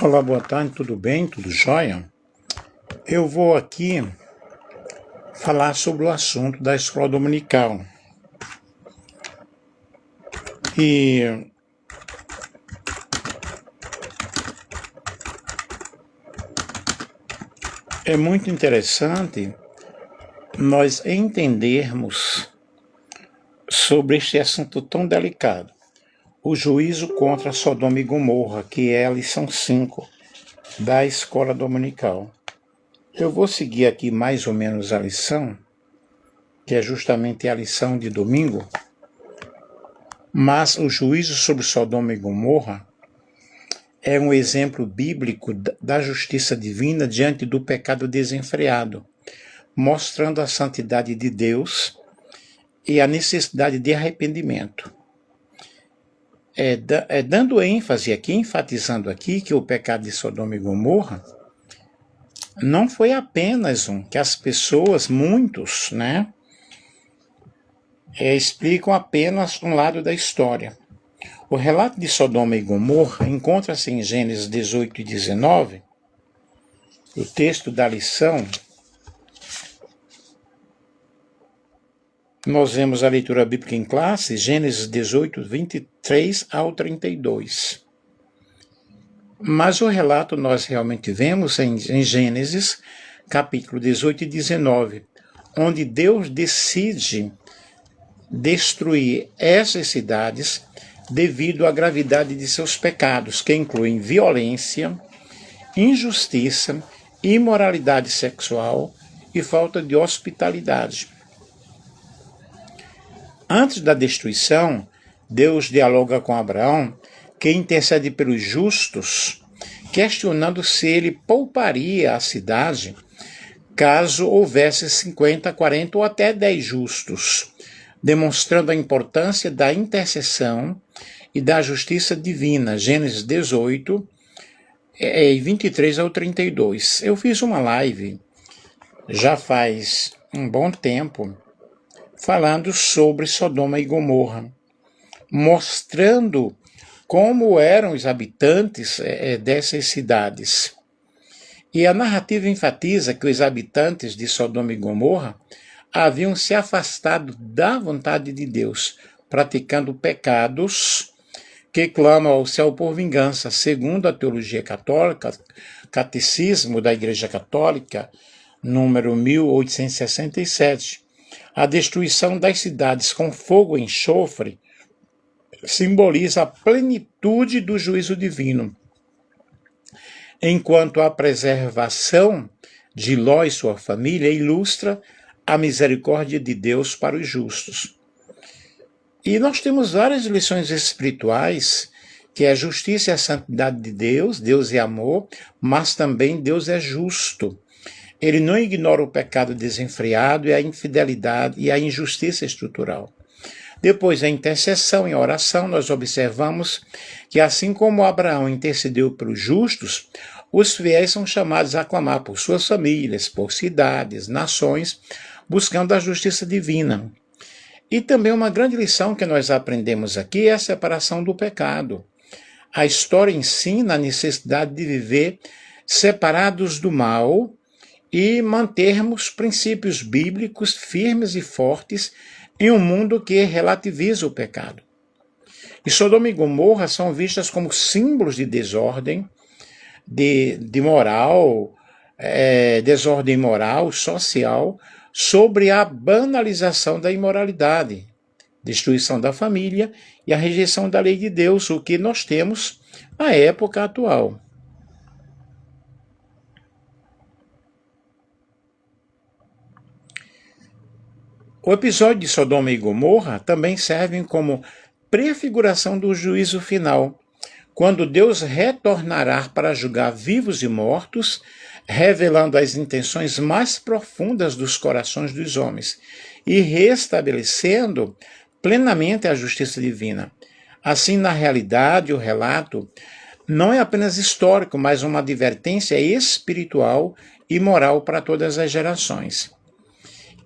Olá, boa tarde, tudo bem? Tudo jóia? Eu vou aqui falar sobre o assunto da escola dominical. E é muito interessante nós entendermos sobre este assunto tão delicado. O juízo contra Sodoma e Gomorra, que é a lição 5 da escola dominical. Eu vou seguir aqui mais ou menos a lição, que é justamente a lição de domingo, mas o juízo sobre Sodoma e Gomorra é um exemplo bíblico da justiça divina diante do pecado desenfreado, mostrando a santidade de Deus e a necessidade de arrependimento. Dando ênfase aqui, enfatizando aqui que o pecado de Sodoma e Gomorra não foi apenas que as pessoas, muitos, explicam apenas um lado da história. O relato de Sodoma e Gomorra encontra-se em Gênesis 18 e 19, o texto da lição. Nós vemos a leitura bíblica em classe, Gênesis 18, 23 ao 32. Mas o relato nós realmente vemos em Gênesis, capítulo 18 e 19, onde Deus decide destruir essas cidades devido à gravidade de seus pecados, que incluem violência, injustiça, imoralidade sexual e falta de hospitalidade. Antes da destruição, Deus dialoga com Abraão, que intercede pelos justos, questionando se ele pouparia a cidade caso houvesse 50, 40 ou até 10 justos, demonstrando a importância da intercessão e da justiça divina. Gênesis 18, 23 ao 32. Eu fiz uma live, já faz um bom tempo, falando sobre Sodoma e Gomorra, mostrando como eram os habitantes dessas cidades. E a narrativa enfatiza que os habitantes de Sodoma e Gomorra haviam se afastado da vontade de Deus, praticando pecados que clamam ao céu por vingança, segundo a teologia católica, Catecismo da Igreja Católica, número 1867. A destruição das cidades com fogo e enxofre simboliza a plenitude do juízo divino, enquanto a preservação de Ló e sua família ilustra a misericórdia de Deus para os justos. E nós temos várias lições espirituais, que é a justiça e a santidade de Deus. Deus é amor, mas também Deus é justo. Ele não ignora o pecado desenfreado e a infidelidade e a injustiça estrutural. Depois da intercessão e oração, nós observamos que assim como Abraão intercedeu pelos justos, os fiéis são chamados a clamar por suas famílias, por cidades, nações, buscando a justiça divina. E também uma grande lição que nós aprendemos aqui é a separação do pecado. A história ensina a necessidade de viver separados do mal e mantermos princípios bíblicos firmes e fortes em um mundo que relativiza o pecado. E Sodoma e Gomorra são vistas como símbolos de desordem, de moral, desordem moral, social, sobre a banalização da imoralidade, destruição da família e a rejeição da lei de Deus, o que nós temos na época atual. O episódio de Sodoma e Gomorra também serve como prefiguração do juízo final, quando Deus retornará para julgar vivos e mortos, revelando as intenções mais profundas dos corações dos homens e restabelecendo plenamente a justiça divina. Assim, na realidade, o relato não é apenas histórico, mas uma advertência espiritual e moral para todas as gerações.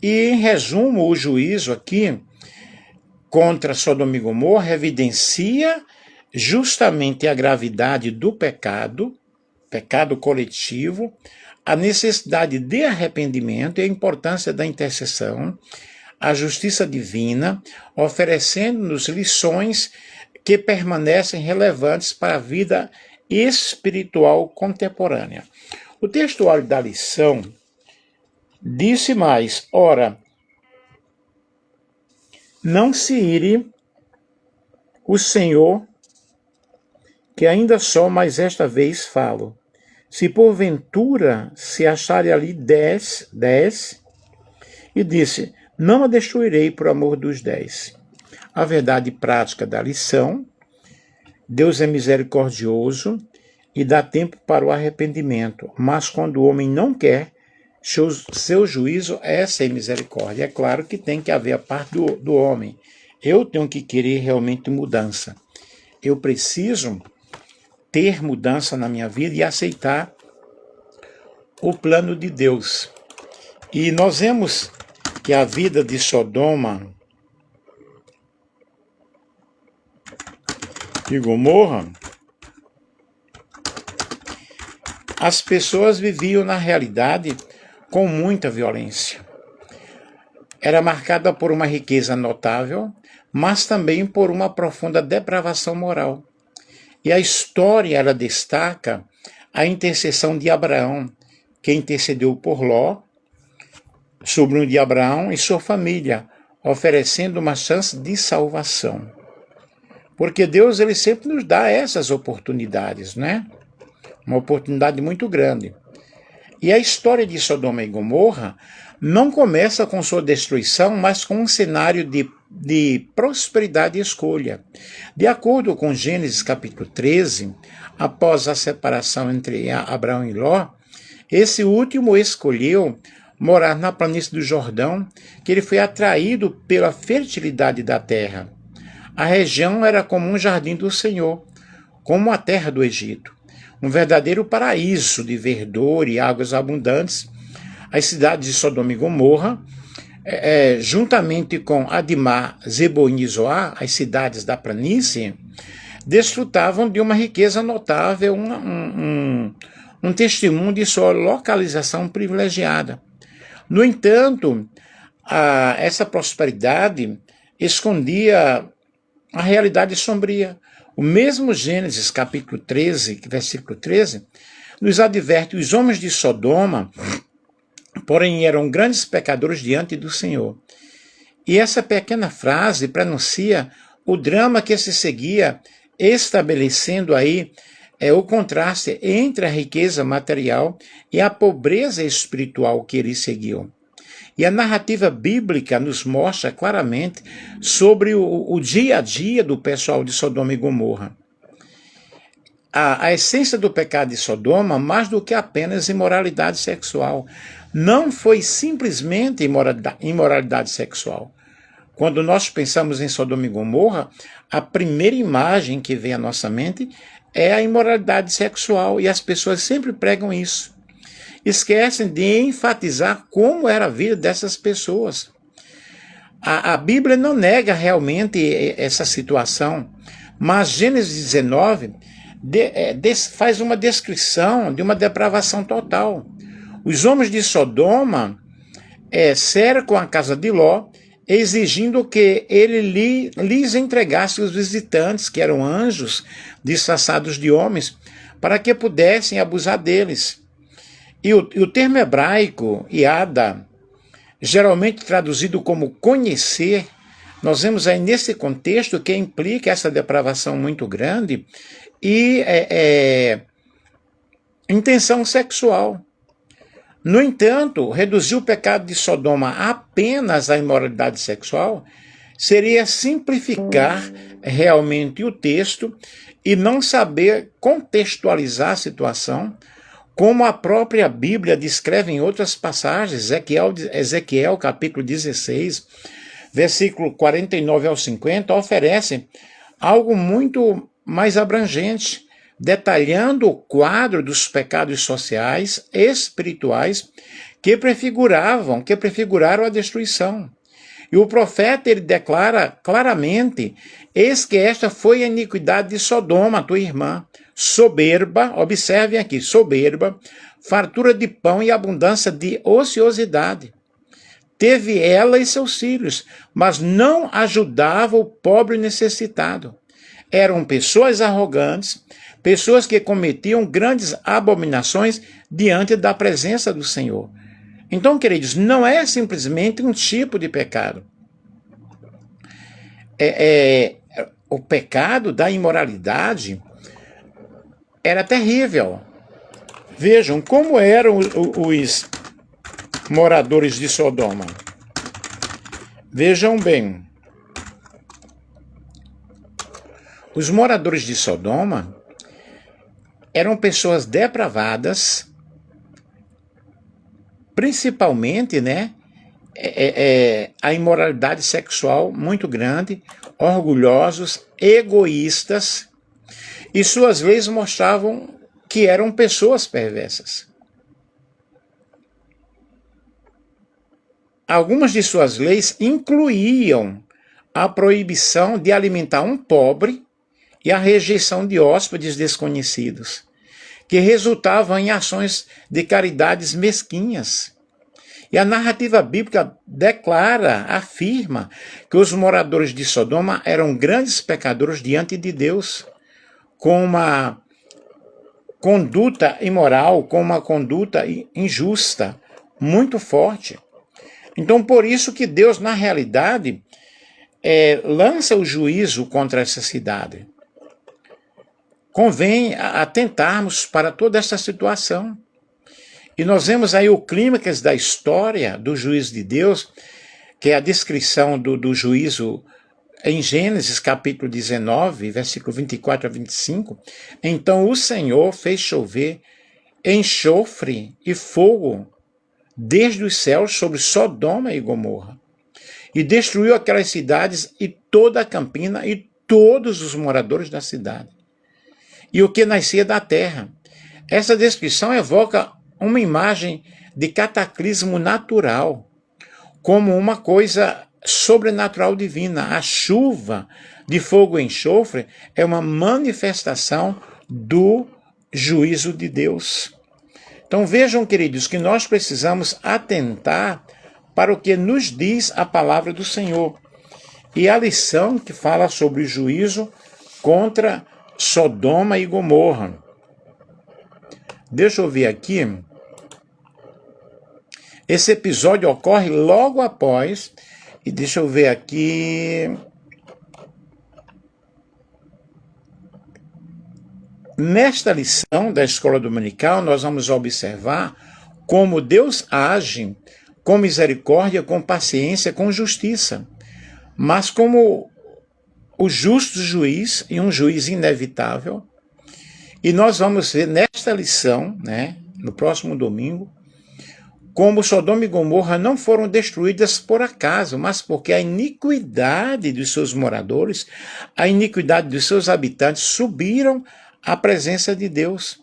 E, em resumo, o juízo aqui contra Sodoma e Gomorra evidencia justamente a gravidade do pecado pecado coletivo, a necessidade de arrependimento e a importância da intercessão, a justiça divina, oferecendo-nos lições que permanecem relevantes para a vida espiritual contemporânea. O textuário da lição disse mais: ora, não se ire o Senhor, que ainda só mais esta vez falo. Se porventura se acharem ali 10, e disse, não a destruirei por amor dos 10. A verdade prática da lição: Deus é misericordioso e dá tempo para o arrependimento, mas quando o homem não quer, seu juízo é sem misericórdia. É claro que tem que haver a parte do homem. Eu tenho que querer realmente mudança. Eu preciso ter mudança na minha vida e aceitar o plano de Deus. E nós vemos que a vida de Sodoma e Gomorra, as pessoas viviam na realidade com muita violência. Era marcada por uma riqueza notável, mas também por uma profunda depravação moral. E a história, ela destaca a intercessão de Abraão, que intercedeu por Ló, sobrinho de Abraão, e sua família, oferecendo uma chance de salvação. Porque Deus, ele sempre nos dá essas oportunidades, né? Uma oportunidade muito grande. E a história de Sodoma e Gomorra não começa com sua destruição, mas com um cenário de prosperidade e escolha. De acordo com Gênesis capítulo 13, após a separação entre Abraão e Ló, esse último escolheu morar na planície do Jordão, que ele foi atraído pela fertilidade da terra. A região era como um jardim do Senhor, como a terra do Egito, um verdadeiro paraíso de verdor e águas abundantes. As cidades de Sodoma e Gomorra, juntamente com Admá, Zeboim e Zoar, as cidades da planície, desfrutavam de uma riqueza notável, um testemunho de sua localização privilegiada. No entanto, essa prosperidade escondia a realidade sombria. O mesmo Gênesis capítulo 13, versículo 13, nos adverte: os homens de Sodoma, porém, eram grandes pecadores diante do Senhor. E essa pequena frase pronuncia o drama que se seguia, estabelecendo aí o contraste entre a riqueza material e a pobreza espiritual que eles seguiam. E a narrativa bíblica nos mostra claramente sobre o dia a dia do pessoal de Sodoma e Gomorra. A essência do pecado de Sodoma, mais do que apenas imoralidade sexual, não foi simplesmente imoralidade sexual. Quando nós pensamos em Sodoma e Gomorra, a primeira imagem que vem à nossa mente é a imoralidade sexual, e as pessoas sempre pregam isso. Esquecem de enfatizar como era a vida dessas pessoas. A Bíblia não nega realmente essa situação, mas Gênesis 19 faz uma descrição de uma depravação total. Os homens de Sodoma cercam a casa de Ló, exigindo que ele lhes entregasse os visitantes, que eram anjos disfarçados de homens, para que pudessem abusar deles. E o termo hebraico, iada, geralmente traduzido como conhecer, nós vemos aí nesse contexto que implica essa depravação muito grande e intenção sexual. No entanto, reduzir o pecado de Sodoma apenas à imoralidade sexual seria simplificar realmente o texto e não saber contextualizar a situação, como a própria Bíblia descreve em outras passagens. Ezequiel capítulo 16, versículo 49 ao 50, oferece algo muito mais abrangente, detalhando o quadro dos pecados sociais, espirituais, que prefiguraram a destruição. E o profeta, ele declara claramente: eis que esta foi a iniquidade de Sodoma, tua irmã, soberba, observem aqui, soberba, fartura de pão e abundância de ociosidade. Teve ela e seus filhos, mas não ajudava o pobre necessitado. Eram pessoas arrogantes, pessoas que cometiam grandes abominações diante da presença do Senhor. Então, queridos, não é simplesmente um tipo de pecado. O pecado da imoralidade era terrível. Vejam como eram os moradores de Sodoma. Vejam bem. Os moradores de Sodoma eram pessoas depravadas, principalmente, a imoralidade sexual muito grande, orgulhosos, egoístas, e suas leis mostravam que eram pessoas perversas. Algumas de suas leis incluíam a proibição de alimentar um pobre e a rejeição de hóspedes desconhecidos, que resultavam em ações de caridades mesquinhas. E a narrativa bíblica afirma que os moradores de Sodoma eram grandes pecadores diante de Deus, com uma conduta imoral, com uma conduta injusta, muito forte. Então, por isso que Deus, na realidade, lança o juízo contra essa cidade. Convém atentarmos para toda essa situação. E nós vemos aí o clímax da história do juízo de Deus, que é a descrição do juízo em Gênesis capítulo 19, versículo 24 a 25. Então o Senhor fez chover enxofre e fogo desde os céus sobre Sodoma e Gomorra, e destruiu aquelas cidades e toda a campina e todos os moradores da cidade, e o que nascia da terra. Essa descrição evoca uma imagem de cataclismo natural, como uma coisa sobrenatural divina. A chuva de fogo e enxofre é uma manifestação do juízo de Deus. Então vejam, queridos, que nós precisamos atentar para o que nos diz a palavra do Senhor. E a lição que fala sobre o juízo contra Sodoma e Gomorra. Deixa eu ver aqui. Esse episódio ocorre logo após, e deixa eu ver aqui. Nesta lição da escola dominical, nós vamos observar como Deus age com misericórdia, com paciência, com justiça, mas como o justo juiz e um juiz inevitável. E nós vamos ver nesta lição, no próximo domingo, como Sodoma e Gomorra não foram destruídas por acaso, mas porque a iniquidade dos seus moradores, a iniquidade dos seus habitantes subiram à presença de Deus.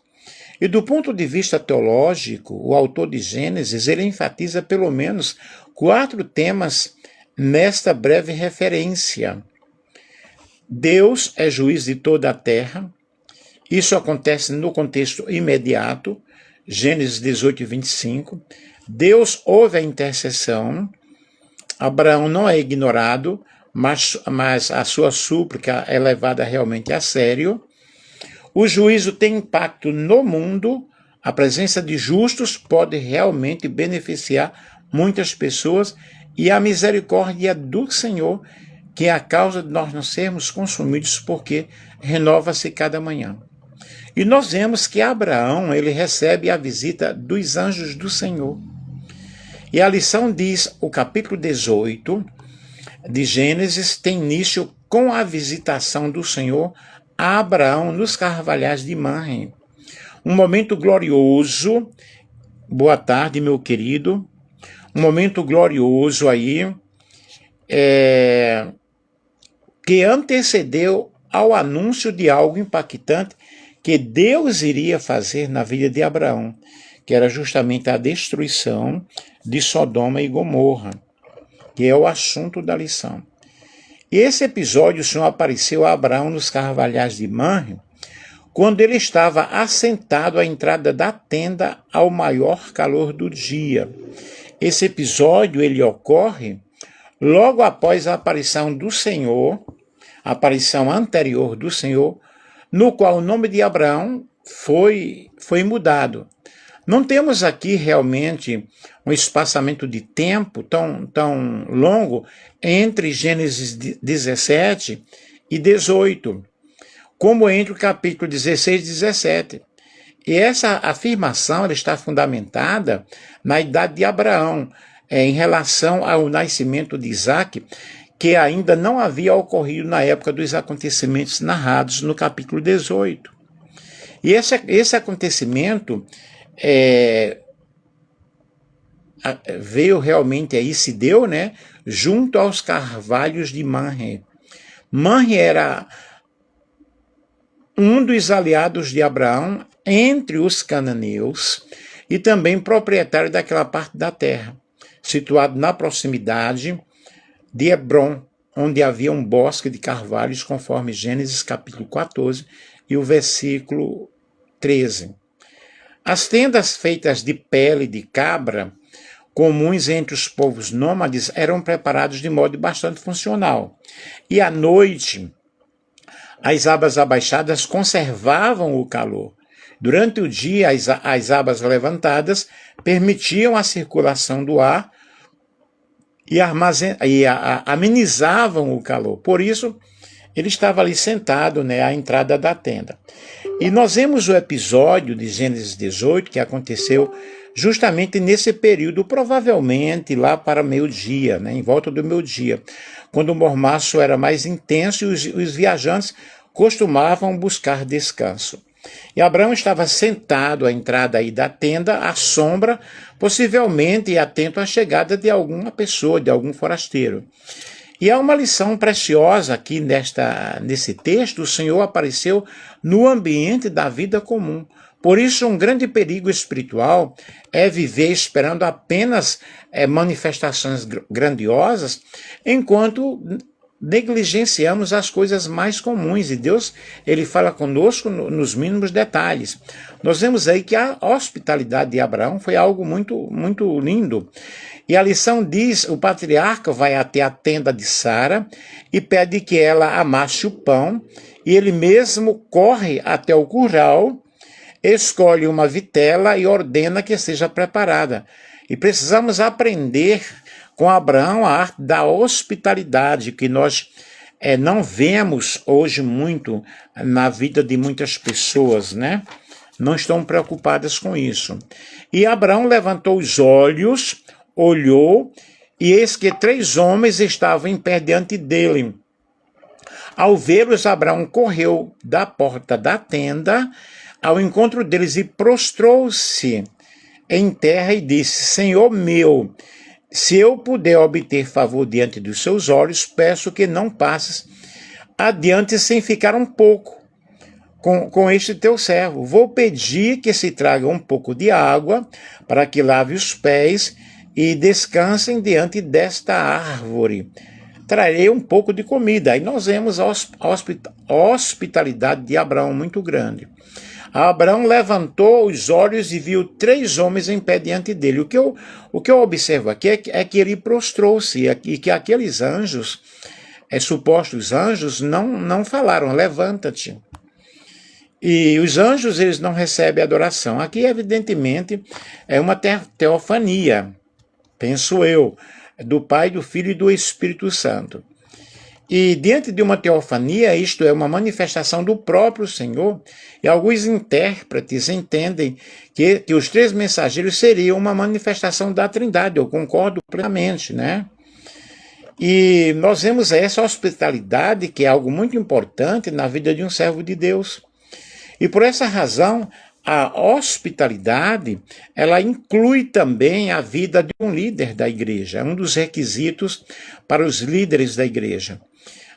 E do ponto de vista teológico, o autor de Gênesis, ele enfatiza pelo menos 4 temas nesta breve referência. Deus é juiz de toda a terra. Isso acontece no contexto imediato, Gênesis 18, 25. Deus ouve a intercessão. Abraão não é ignorado, mas a sua súplica é levada realmente a sério. O juízo tem impacto no mundo. A presença de justos pode realmente beneficiar muitas pessoas, e a misericórdia do Senhor, que é a causa de nós não sermos consumidos, porque renova-se cada manhã. E nós vemos que Abraão, ele recebe a visita dos anjos do Senhor. E a lição diz, o capítulo 18 de Gênesis tem início com a visitação do Senhor a Abraão nos carvalhais de Mamre. Um momento glorioso. Boa tarde, meu querido. Um momento glorioso aí, que antecedeu ao anúncio de algo impactante que Deus iria fazer na vida de Abraão, que era justamente a destruição de Sodoma e Gomorra. que é o assunto da lição. E esse episódio, o Senhor apareceu a Abraão nos carvalhais de Manre, quando ele estava assentado à entrada da tenda ao maior calor do dia. Esse episódio ele ocorre logo após a aparição do Senhor, a aparição anterior do Senhor, no qual o nome de Abraão foi mudado. Não temos aqui realmente um espaçamento de tempo tão longo entre Gênesis 17 e 18, como entre o capítulo 16 e 17. E essa afirmação ela está fundamentada na idade de Abraão, em relação ao nascimento de Isaque, que ainda não havia ocorrido na época dos acontecimentos narrados no capítulo 18. E esse acontecimento veio realmente aí, se deu, né, junto aos carvalhos de Manre. Manre era um dos aliados de Abraão entre os cananeus e também proprietário daquela parte da terra, situado na proximidade de Hebrom, onde havia um bosque de carvalhos, conforme Gênesis capítulo 14 e o versículo 13. As tendas feitas de pele de cabra, comuns entre os povos nômades, eram preparadas de modo bastante funcional. E à noite, as abas abaixadas conservavam o calor. Durante o dia, as abas levantadas permitiam a circulação do ar e amenizavam o calor. Por isso, ele estava ali sentado, né, à entrada da tenda. E nós vemos o episódio de Gênesis 18, que aconteceu justamente nesse período, provavelmente lá para meio-dia, né, em volta do meio-dia, quando o mormaço era mais intenso e os viajantes costumavam buscar descanso. E Abraão estava sentado à entrada aí da tenda, à sombra, possivelmente atento à chegada de alguma pessoa, de algum forasteiro. E há uma lição preciosa aqui nesse texto. O Senhor apareceu no ambiente da vida comum. Por isso, um grande perigo espiritual é viver esperando apenas manifestações grandiosas, enquanto negligenciamos as coisas mais comuns, e Deus ele fala conosco nos mínimos detalhes. Nós vemos aí que a hospitalidade de Abraão foi algo muito, muito lindo. E a lição diz, o patriarca vai até a tenda de Sara e pede que ela amasse o pão, e ele mesmo corre até o curral, escolhe uma vitela e ordena que seja preparada. E precisamos aprender com Abraão a arte da hospitalidade, que nós não vemos hoje muito na vida de muitas pessoas, né? Não estão preocupadas com isso. E Abraão levantou os olhos, olhou, e eis que 3 homens estavam em pé diante dele. Ao vê-los, Abraão correu da porta da tenda ao encontro deles e prostrou-se em terra e disse: Senhor meu, se eu puder obter favor diante dos seus olhos, peço que não passes adiante sem ficar um pouco com este teu servo. Vou pedir que se traga um pouco de água para que lave os pés e descansem diante desta árvore. Trarei um pouco de comida. Aí nós vemos a hospitalidade de Abraão muito grande. Abraão levantou os olhos e viu 3 homens em pé diante dele. O que eu observo aqui é que ele prostrou-se e que aqueles anjos, supostos anjos, não falaram, levanta-te. E os anjos, eles não recebem adoração. Aqui, evidentemente, é uma teofania, penso eu, do Pai, do Filho e do Espírito Santo. E diante de uma teofania, isto é, uma manifestação do próprio Senhor, e alguns intérpretes entendem que os 3 mensageiros seriam uma manifestação da Trindade. Eu concordo plenamente, né? E nós vemos essa hospitalidade, que é algo muito importante na vida de um servo de Deus. E por essa razão, a hospitalidade, ela inclui também a vida de um líder da igreja, é um dos requisitos para os líderes da igreja.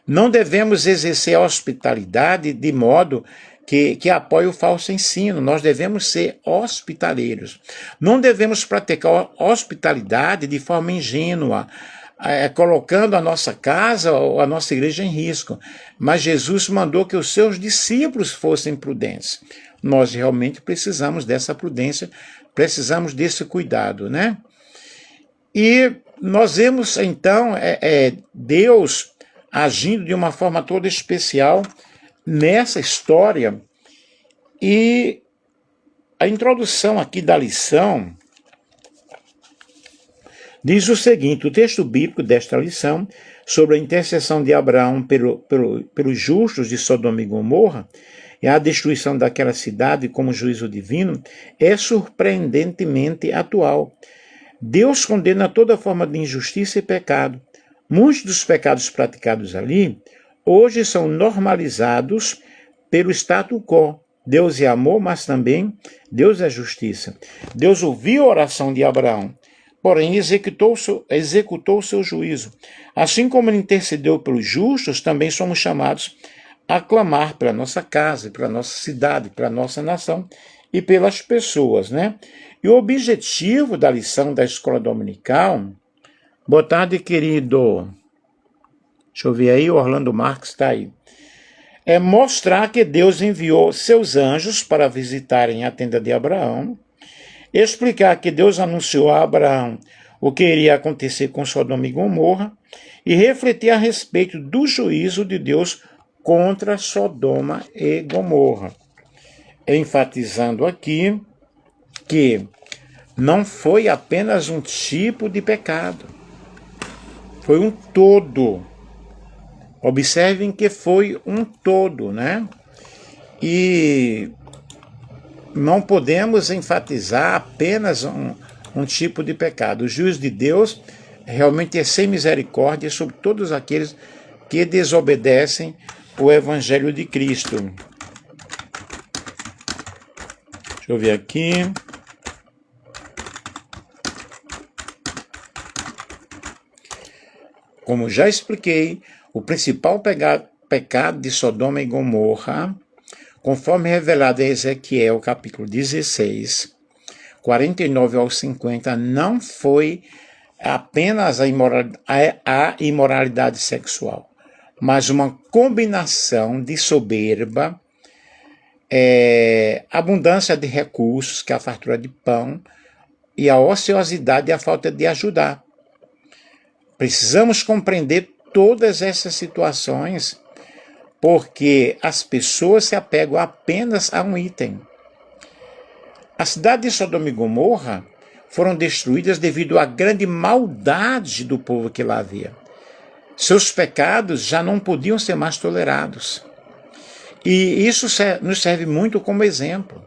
Não devemos exercer a hospitalidade de modo que apoie o falso ensino. Nós devemos ser hospitaleiros. Não devemos praticar hospitalidade de forma ingênua, colocando a nossa casa ou a nossa igreja em risco. Mas Jesus mandou que os seus discípulos fossem prudentes. Nós realmente precisamos dessa prudência, precisamos desse cuidado, né? E nós vemos, então, Deus agindo de uma forma toda especial nessa história. E a introdução aqui da lição diz o seguinte: o texto bíblico desta lição, sobre a intercessão de Abraão pelos justos de Sodoma e Gomorra, e a destruição daquela cidade como juízo divino, é surpreendentemente atual. Deus condena toda forma de injustiça e pecado. Muitos dos pecados praticados ali, hoje são normalizados pelo status quo. Deus é amor, mas também Deus é justiça. Deus ouviu a oração de Abraão, porém executou o seu juízo. Assim como ele intercedeu pelos justos, também somos chamados a clamar pela nossa casa, pela nossa cidade, pela nossa nação e pelas pessoas, né? E o objetivo da lição da escola dominical, boa tarde, querido. Deixa eu ver aí, o Orlando Marques está aí. É mostrar que Deus enviou seus anjos para visitarem a tenda de Abraão, explicar que Deus anunciou a Abraão o que iria acontecer com Sodoma e Gomorra e refletir a respeito do juízo de Deus contra Sodoma e Gomorra, enfatizando aqui que não foi apenas um tipo de pecado, foi um todo. Observem que foi um todo, né? E não podemos enfatizar apenas um tipo de pecado. O juízo de Deus realmente é sem misericórdia sobre todos aqueles que desobedecem o Evangelho de Cristo. Deixa eu ver aqui. Como já expliquei, o principal pecado de Sodoma e Gomorra, conforme revelado em Ezequiel, capítulo 16, 49 ao 50, não foi apenas a imoralidade sexual, mas uma combinação de soberba, abundância de recursos, que é a fartura de pão, e a ociosidade e a falta de ajudar. Precisamos compreender todas essas situações, porque as pessoas se apegam apenas a um item. A cidade de Sodoma e Gomorra foram destruídas devido à grande maldade do povo que lá havia. Seus pecados já não podiam ser mais tolerados. E isso nos serve muito como exemplo.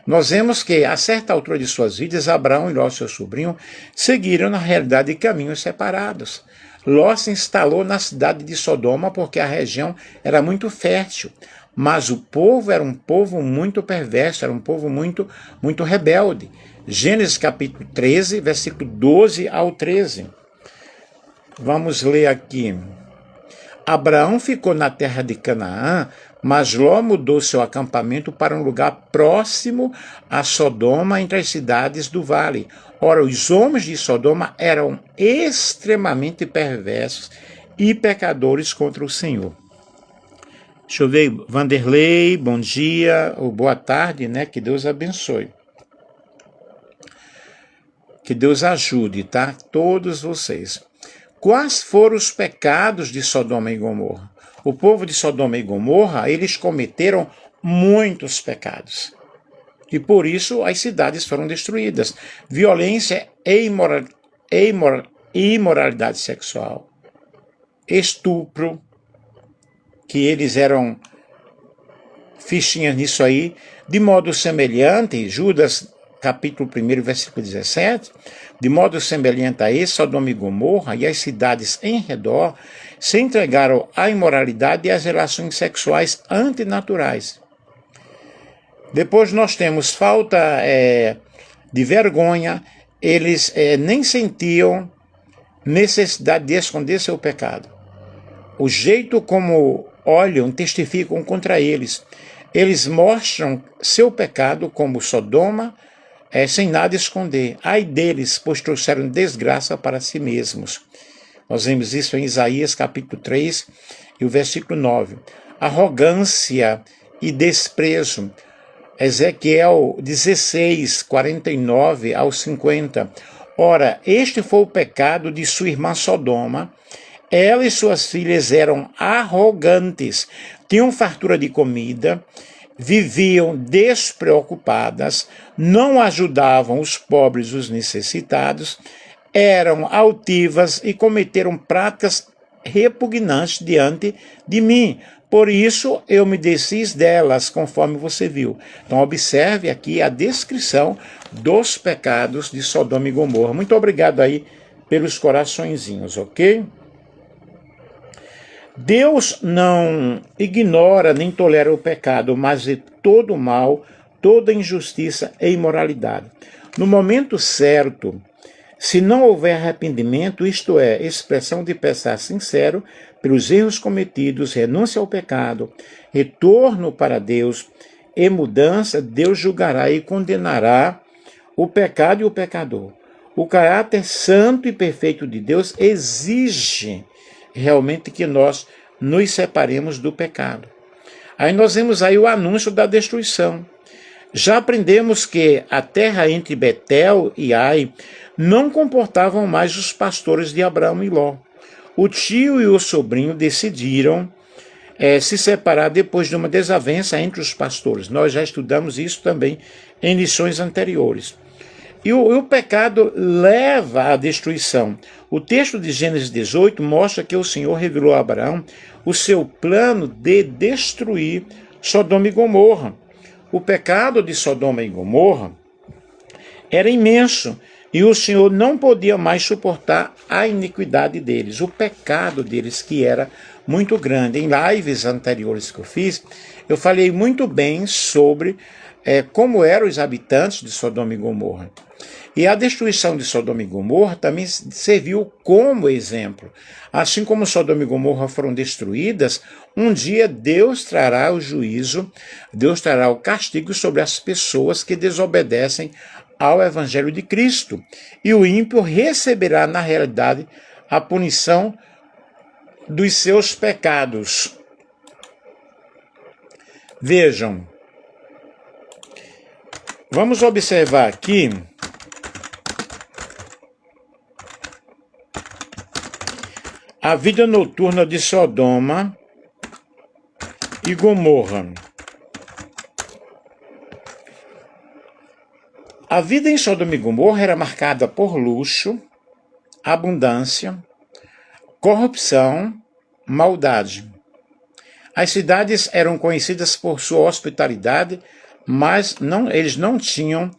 Nós vemos que, a certa altura de suas vidas, Abraão e Ló, seu sobrinho, seguiram, na realidade, caminhos separados. Ló se instalou na cidade de Sodoma porque a região era muito fértil, mas o povo era um povo muito perverso, era um povo muito rebelde. Gênesis capítulo 13, versículo 12 ao 13. Vamos ler aqui. Abraão ficou na terra de Canaã, mas Ló mudou seu acampamento para um lugar próximo a Sodoma, entre as cidades do vale. Ora, os homens de Sodoma eram extremamente perversos e pecadores contra o Senhor. Deixa eu ver, Vanderlei, bom dia, ou boa tarde, né? Que Deus abençoe. Que Deus ajude, tá? Todos vocês. Quais foram os pecados de Sodoma e Gomorra? O povo de Sodoma e Gomorra, eles cometeram muitos pecados. E por isso as cidades foram destruídas. Violência e imoralidade sexual. Estupro, que eles eram fichinhas nisso aí. De modo semelhante, Judas capítulo 1, versículo 17, de modo semelhante a esse, Sodoma e Gomorra e as cidades em redor se entregaram à imoralidade e às relações sexuais antinaturais. Depois nós temos falta de vergonha, eles nem sentiam necessidade de esconder seu pecado. O jeito como olham testificam contra eles. Eles mostram seu pecado como Sodoma, sem nada esconder. Ai deles, pois trouxeram desgraça para si mesmos. Nós vemos isso em Isaías capítulo 3 e o versículo 9. Arrogância e desprezo. Ezequiel 16, 49 ao 50. Ora, este foi o pecado de sua irmã Sodoma. Ela e suas filhas eram arrogantes, tinham fartura de comida, viviam despreocupadas, não ajudavam os pobres e os necessitados, eram altivas e cometeram práticas repugnantes diante de mim. Por isso eu me desfiz delas, conforme você viu. Então observe aqui a descrição dos pecados de Sodoma e Gomorra. Muito obrigado aí pelos coraçõezinhos, ok? Deus não ignora nem tolera o pecado, mas vê todo o mal, toda injustiça e imoralidade. No momento certo, se não houver arrependimento, isto é, expressão de pesar sincero pelos erros cometidos, renúncia ao pecado, retorno para Deus e mudança, Deus julgará e condenará o pecado e o pecador. O caráter santo e perfeito de Deus exige realmente que nós nos separemos do pecado. Aí nós vemos aí o anúncio da destruição. Já aprendemos que a terra entre Betel e Ai não comportavam mais os pastores de Abraão e Ló. O tio e o sobrinho decidiram se separar depois de uma desavença entre os pastores. Nós já estudamos isso também em lições anteriores. E o pecado leva à destruição. O texto de Gênesis 18 mostra que o Senhor revelou a Abraão o seu plano de destruir Sodoma e Gomorra. O pecado de Sodoma e Gomorra era imenso e o Senhor não podia mais suportar a iniquidade deles, o pecado deles, que era muito grande. Em lives anteriores que eu fiz, eu falei muito bem sobre como eram os habitantes de Sodoma e Gomorra. E a destruição de Sodoma e Gomorra também serviu como exemplo. Assim como Sodoma e Gomorra foram destruídas, um dia Deus trará o juízo, Deus trará o castigo sobre as pessoas que desobedecem ao Evangelho de Cristo. E o ímpio receberá, na realidade, a punição dos seus pecados. Vejam, vamos observar aqui a vida noturna de Sodoma e Gomorra. A vida em Sodoma e Gomorra era marcada por luxo, abundância, corrupção, maldade. As cidades eram conhecidas por sua hospitalidade, mas eles não tinham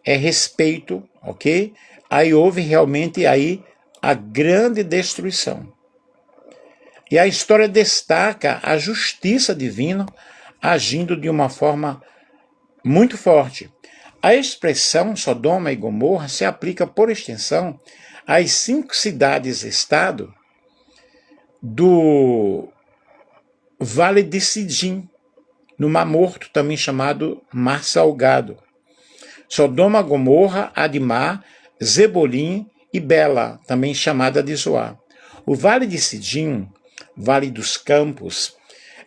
respeito, ok? Aí houve realmente aí a grande destruição. E a história destaca a justiça divina agindo de uma forma muito forte. A expressão Sodoma e Gomorra se aplica, por extensão, às 5 cidades-estado do Vale de Sidim, no Mar Morto, também chamado Mar Salgado. Sodoma, Gomorra, Admar, Zebolim e Bela, também chamada de Zoar. O Vale de Sidim, Vale dos Campos,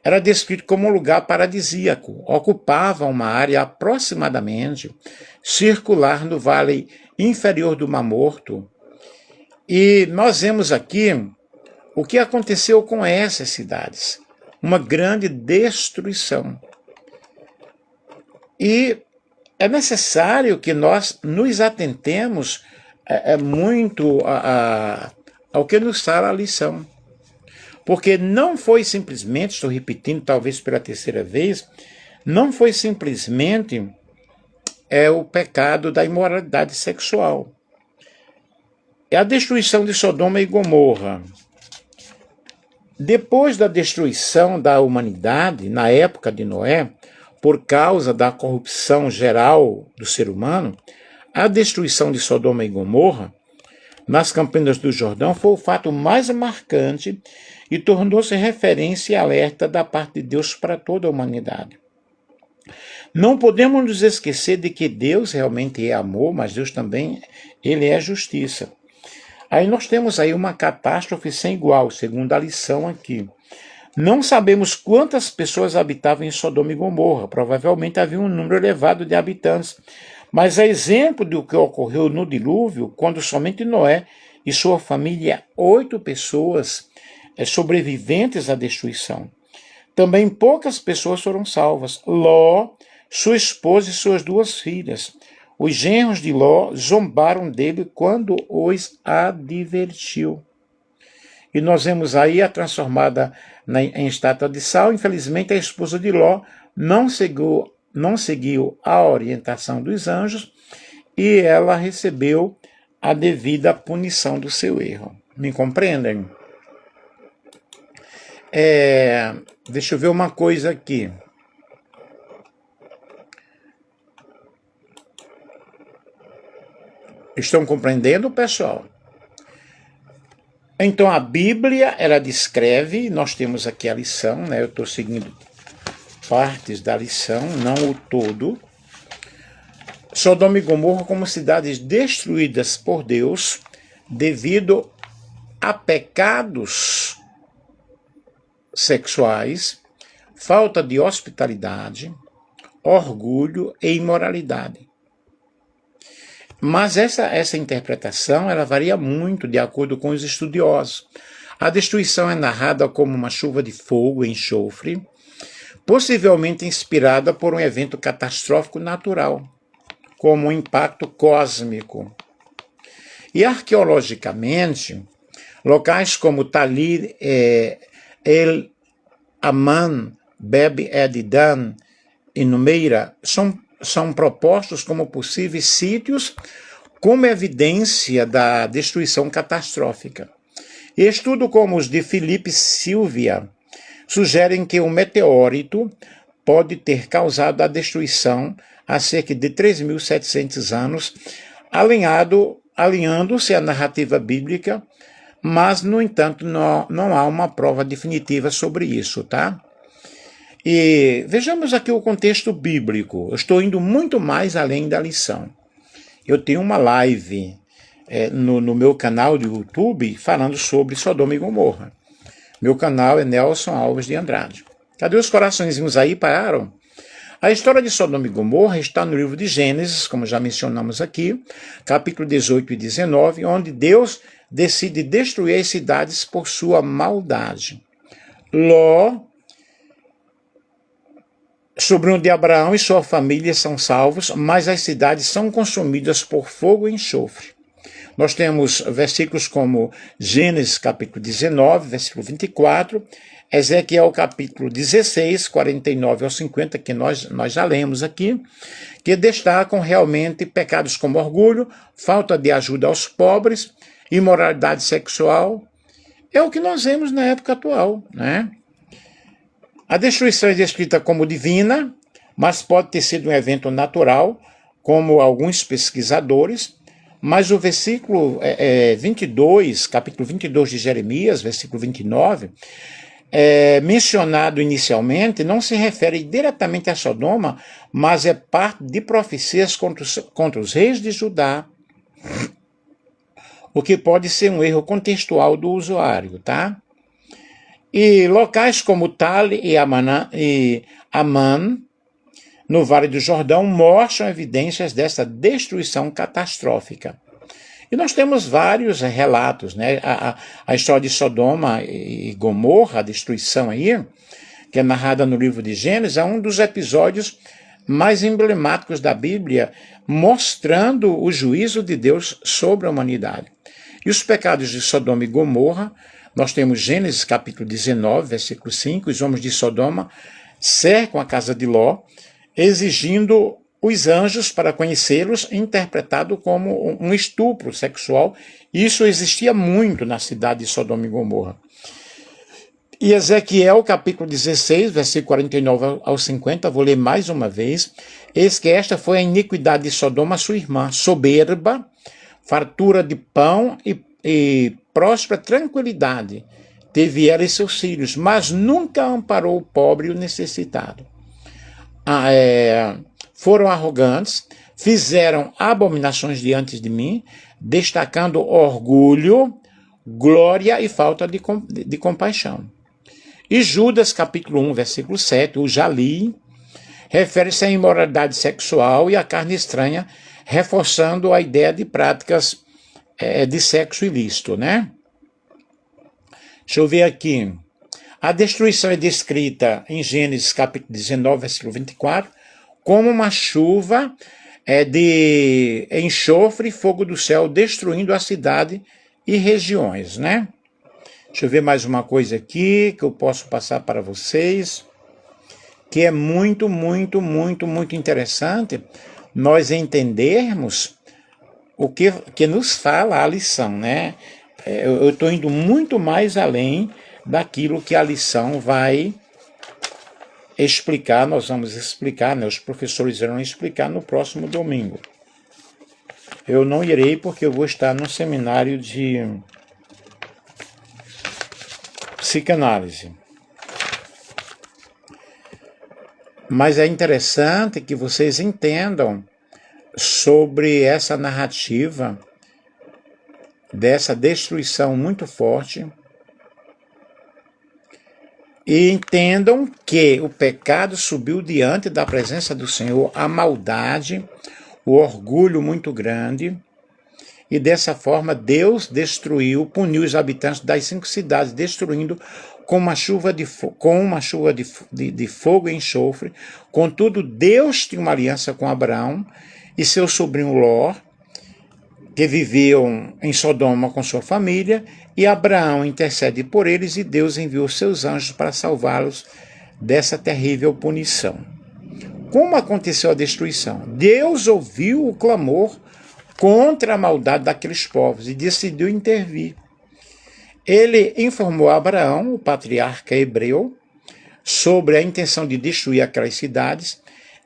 era descrito como um lugar paradisíaco. Ocupava uma área aproximadamente circular no vale inferior do Mar Morto. E nós vemos aqui o que aconteceu com essas cidades. Uma grande destruição. E é necessário que nós nos atentemos muito ao que nos fala a lição. Porque não foi simplesmente, estou repetindo talvez pela terceira vez, não foi simplesmente o pecado da imoralidade sexual. É a destruição de Sodoma e Gomorra. Depois da destruição da humanidade, na época de Noé, por causa da corrupção geral do ser humano, a destruição de Sodoma e Gomorra nas Campinas do Jordão foi o fato mais marcante e tornou-se referência e alerta da parte de Deus para toda a humanidade. Não podemos nos esquecer de que Deus realmente é amor, mas Deus também ele é justiça. Aí nós temos aí uma catástrofe sem igual, segundo a lição aqui. Não sabemos quantas pessoas habitavam em Sodoma e Gomorra. Provavelmente havia um número elevado de habitantes. Mas é exemplo do que ocorreu no dilúvio, quando somente Noé e sua família, 8 pessoas, sobreviventes à destruição. Também poucas pessoas foram salvas. Ló, sua esposa e suas 2 filhas. Os genros de Ló zombaram dele quando os advertiu. E nós vemos aí a transformada em estátua de sal. Infelizmente, a esposa de Ló não seguiu a orientação dos anjos e ela recebeu a devida punição do seu erro. Me compreendem? Deixa eu ver uma coisa aqui. Estão compreendendo, pessoal? Então a Bíblia, ela descreve, nós temos aqui a lição, né? Eu estou seguindo partes da lição, não o todo. Sodoma e Gomorra como cidades destruídas por Deus devido a pecados sexuais, falta de hospitalidade, orgulho e imoralidade. Mas essa interpretação ela varia muito de acordo com os estudiosos. A destruição é narrada como uma chuva de fogo e enxofre, possivelmente inspirada por um evento catastrófico natural, como um impacto cósmico. E arqueologicamente, locais como Talir El Aman, Beb Edidan e Numeira são propostos como possíveis sítios como evidência da destruição catastrófica. E estudos como os de Felipe Silvia sugerem que um meteorito pode ter causado a destruição há cerca de 3.700 anos, alinhando-se à narrativa bíblica, mas, no entanto, não há uma prova definitiva sobre isso, tá? E vejamos aqui o contexto bíblico. Eu estou indo muito mais além da lição. Eu tenho uma live no meu canal do YouTube falando sobre Sodoma e Gomorra. Meu canal é Nelson Alves de Andrade. Cadê os coraçõezinhos aí? Pararam? A história de Sodoma e Gomorra está no livro de Gênesis, como já mencionamos aqui, capítulo 18 e 19, onde Deus decide destruir as cidades por sua maldade. Ló, sobrinho de Abraão, e sua família são salvos, mas as cidades são consumidas por fogo e enxofre. Nós temos versículos como Gênesis capítulo 19, versículo 24, Ezequiel capítulo 16, 49 ao 50, que nós já lemos aqui, que destacam realmente pecados como orgulho, falta de ajuda aos pobres, imoralidade sexual. É o que nós vemos na época atual, né? A destruição é descrita como divina, mas pode ter sido um evento natural, como alguns pesquisadores, mas o versículo 22, capítulo 22 de Jeremias, versículo 29, mencionado inicialmente, não se refere diretamente a Sodoma, mas é parte de profecias contra os reis de Judá, o que pode ser um erro contextual do usuário, tá? E locais como Tal e Amman, no Vale do Jordão, mostram evidências dessa destruição catastrófica. E nós temos vários relatos, né? A história de Sodoma e Gomorra, a destruição aí, que é narrada no livro de Gênesis, é um dos episódios mais emblemáticos da Bíblia, mostrando o juízo de Deus sobre a humanidade. E os pecados de Sodoma e Gomorra, nós temos Gênesis capítulo 19, versículo 5, os homens de Sodoma cercam a casa de Ló, exigindo os anjos para conhecê-los, interpretado como um estupro sexual. Isso existia muito na cidade de Sodoma e Gomorra. E Ezequiel capítulo 16, versículo 49 ao 50, vou ler mais uma vez. Eis que esta foi a iniquidade de Sodoma, sua irmã, soberba, fartura de pão e próspera tranquilidade teve ela e seus filhos, mas nunca amparou o pobre e o necessitado. Foram arrogantes, fizeram abominações diante de mim, destacando orgulho, glória e falta de compaixão. E Judas, capítulo 1, versículo 7, o Jali, refere-se à imoralidade sexual e à carne estranha, reforçando a ideia de práticas de sexo ilícito, né? Deixa eu ver aqui. A destruição é descrita em Gênesis capítulo 19, versículo 24, como uma chuva de enxofre e fogo do céu destruindo a cidade e regiões, né? Deixa eu ver mais uma coisa aqui que eu posso passar para vocês, que é muito, muito, muito, muito interessante nós entendermos o que nos fala a lição, né? Eu estou indo muito mais além daquilo que a lição vai explicar, nós vamos explicar, né? Os professores irão explicar no próximo domingo. Eu não irei porque eu vou estar num seminário de psicanálise. Mas é interessante que vocês entendam sobre essa narrativa dessa destruição muito forte e entendam que o pecado subiu diante da presença do Senhor, a maldade, o orgulho muito grande, e dessa forma Deus puniu os habitantes das 5 cidades, destruindo com uma chuva de fogo e enxofre. Contudo, Deus tinha uma aliança com Abraão e seu sobrinho Ló, que viviam em Sodoma com sua família, e Abraão intercede por eles e Deus enviou seus anjos para salvá-los dessa terrível punição. Como aconteceu a destruição? Deus ouviu o clamor contra a maldade daqueles povos e decidiu intervir. Ele informou a Abraão, o patriarca hebreu, sobre a intenção de destruir aquelas cidades,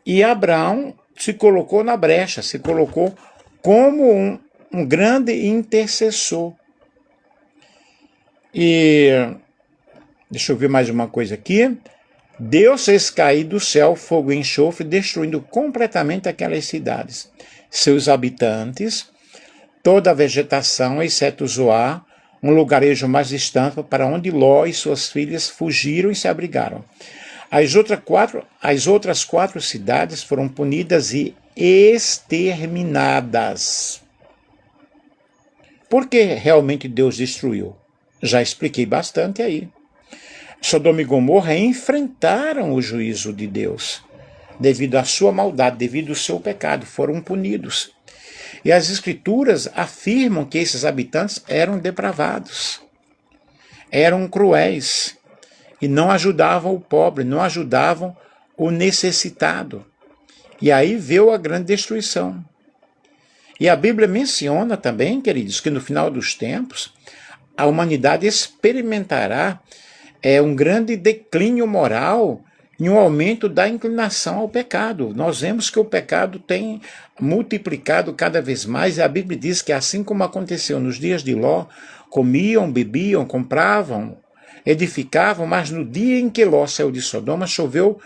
e Abraão se colocou na brecha, se colocou como um grande intercessor. E deixa eu ver mais uma coisa aqui. Deus fez cair do céu fogo e enxofre, destruindo completamente aquelas cidades, seus habitantes, toda a vegetação, exceto Zoar, um lugarejo mais distante, para onde Ló e suas filhas fugiram e se abrigaram. As outras quatro cidades foram punidas e exterminadas. Por que realmente Deus destruiu? Já expliquei bastante aí. Sodoma e Gomorra enfrentaram o juízo de Deus. Devido à sua maldade, devido ao seu pecado, foram punidos. E as Escrituras afirmam que esses habitantes eram depravados, eram cruéis, e não ajudavam o pobre, não ajudavam o necessitado. E aí veio a grande destruição. E a Bíblia menciona também, queridos, que no final dos tempos, a humanidade experimentará um grande declínio moral e um aumento da inclinação ao pecado. Nós vemos que o pecado tem multiplicado cada vez mais, e a Bíblia diz que assim como aconteceu nos dias de Ló, comiam, bebiam, compravam, edificavam, mas no dia em que Ló saiu de Sodoma, choveu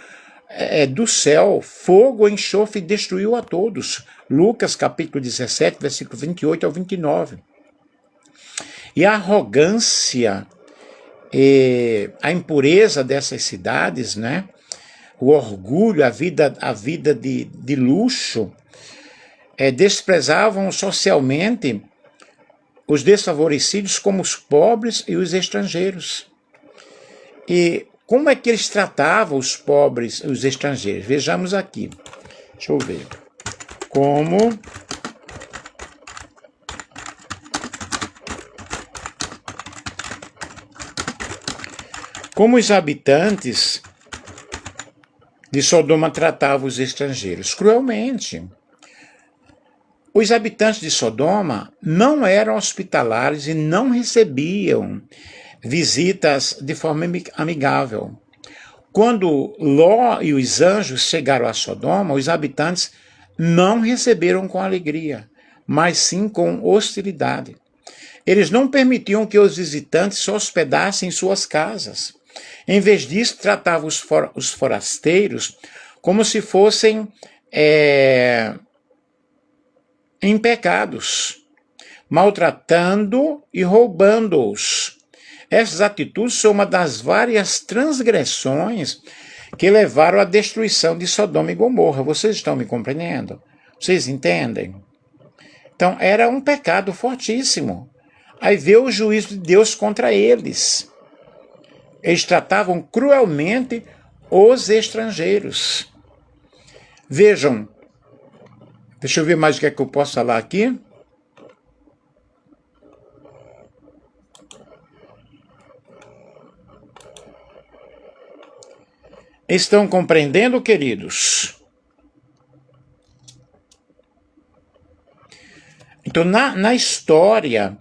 do céu fogo, enxofre e destruiu a todos. Lucas capítulo 17, versículo 28 ao 29. E a arrogância, a impureza dessas cidades, né? O orgulho, a vida de luxo, desprezavam socialmente os desfavorecidos como os pobres e os estrangeiros. E como é que eles tratavam os pobres e os estrangeiros? Vejamos aqui. Deixa eu ver. Como os habitantes de Sodoma tratavam os estrangeiros? Cruelmente. Os habitantes de Sodoma não eram hospitalares e não recebiam visitas de forma amigável. Quando Ló e os anjos chegaram a Sodoma, os habitantes não receberam com alegria, mas sim com hostilidade. Eles não permitiam que os visitantes se hospedassem em suas casas. Em vez disso, tratavam os forasteiros como se fossem em pecados, maltratando e roubando-os. Essas atitudes são uma das várias transgressões que levaram à destruição de Sodoma e Gomorra. Vocês estão me compreendendo? Vocês entendem? Então, era um pecado fortíssimo. Aí veio o juízo de Deus contra eles. Eles tratavam cruelmente os estrangeiros. Vejam, deixa eu ver mais o que é que eu posso falar aqui. Estão compreendendo, queridos? Então, na história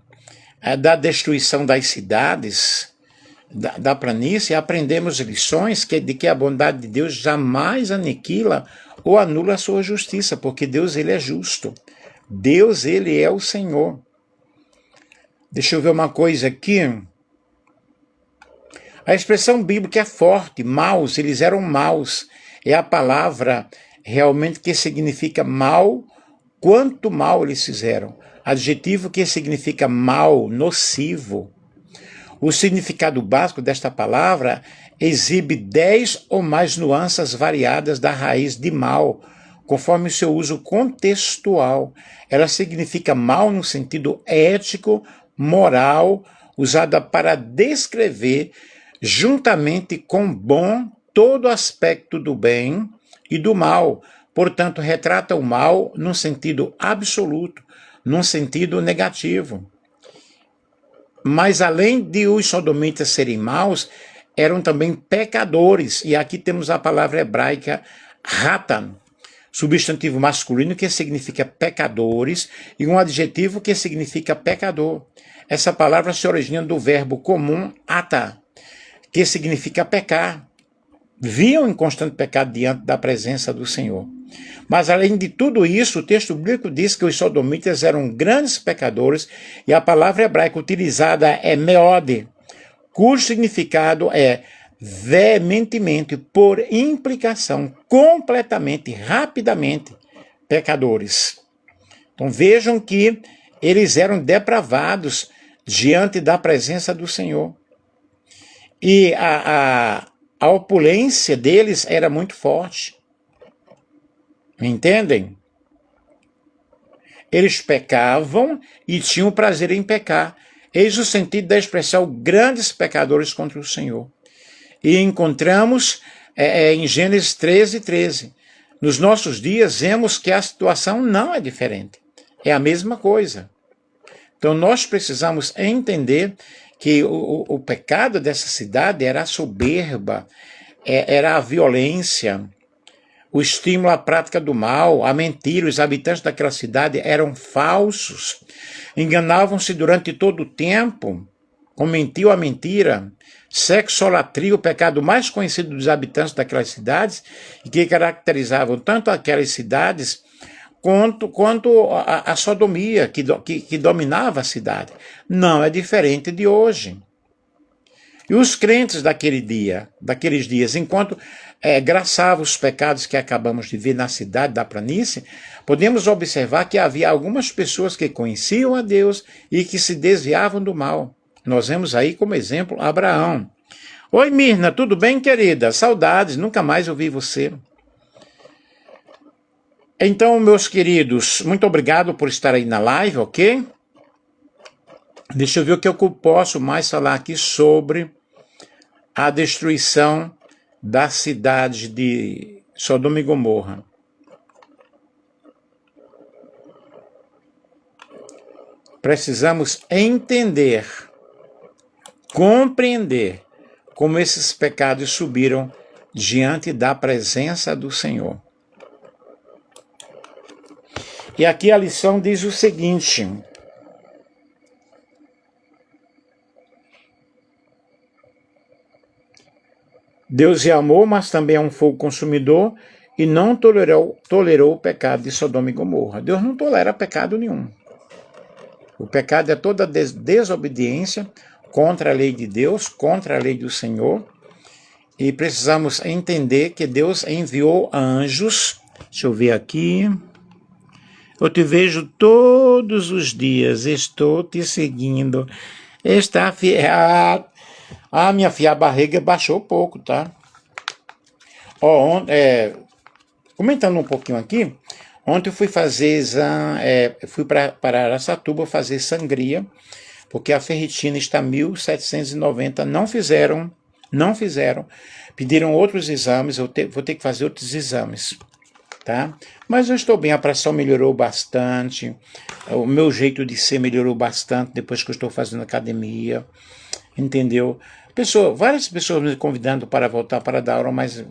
da destruição das cidades, da planície, aprendemos lições de que a bondade de Deus jamais aniquila ou anula a sua justiça, porque Deus, ele é justo. Deus, ele é o Senhor. Deixa eu ver uma coisa aqui. A expressão bíblica é forte, maus, eles eram maus. É a palavra realmente que significa mal, quanto mal eles fizeram. Adjetivo que significa mal, nocivo. O significado básico desta palavra exibe 10 ou mais nuances variadas da raiz de mal, conforme o seu uso contextual. Ela significa mal no sentido ético, moral, usada para descrever, juntamente com bom, todo aspecto do bem e do mal. Portanto, retrata o mal num sentido absoluto, num sentido negativo. Mas além de os sodomitas serem maus, eram também pecadores. E aqui temos a palavra hebraica ratan, substantivo masculino que significa pecadores, e um adjetivo que significa pecador. Essa palavra se origina do verbo comum ata, que significa pecar. Viam em constante pecado diante da presença do Senhor. Mas além de tudo isso, o texto bíblico diz que os sodomitas eram grandes pecadores, e a palavra hebraica utilizada é meode, cujo significado é veementemente, por implicação, completamente, rapidamente, pecadores. Então vejam que eles eram depravados diante da presença do Senhor. E a opulência deles era muito forte. Entendem? Eles pecavam e tinham prazer em pecar. Eis o sentido da expressão grandes pecadores contra o Senhor. E encontramos em Gênesis 13:13. Nos nossos dias, vemos que a situação não é diferente. É a mesma coisa. Então, nós precisamos entender que o pecado dessa cidade era a soberba, era a violência, o estímulo à prática do mal, a mentira. Os habitantes daquela cidade eram falsos, enganavam-se durante todo o tempo, cometiam a mentira, sexolatria, o pecado mais conhecido dos habitantes daquelas cidades, e que caracterizavam tanto aquelas cidades quanto a sodomia que dominava a cidade. Não é diferente de hoje. E os crentes daqueles dias, enquanto graçavam os pecados que acabamos de ver na cidade da planície, podemos observar que havia algumas pessoas que conheciam a Deus e que se desviavam do mal. Nós vemos aí como exemplo Abraão. Oi, Mirna, tudo bem, querida? Saudades, nunca mais ouvi você. Então, meus queridos, muito obrigado por estar aí na live, ok? Deixa eu ver o que eu posso mais falar aqui sobre a destruição da cidade de Sodoma e Gomorra. Precisamos entender, compreender como esses pecados subiram diante da presença do Senhor. E aqui a lição diz o seguinte: Deus é amor, mas também é um fogo consumidor, e não tolerou o pecado de Sodoma e Gomorra. Deus não tolera pecado nenhum. O pecado é toda desobediência contra a lei de Deus, contra a lei do Senhor. E precisamos entender que Deus enviou anjos. Deixa eu ver aqui. Eu te vejo todos os dias, estou te seguindo. Está fiado. Ah, minha filha, a barriga baixou pouco, tá? Ó, comentando um pouquinho aqui, ontem eu fui fazer exame, fui para Araçatuba fazer sangria, porque a ferritina está 1.790, não fizeram, pediram outros exames, vou ter que fazer outros exames, tá? Mas eu estou bem, a pressão melhorou bastante, o meu jeito de ser melhorou bastante depois que eu estou fazendo academia, entendeu? Várias pessoas me convidando para voltar para dar aula, mas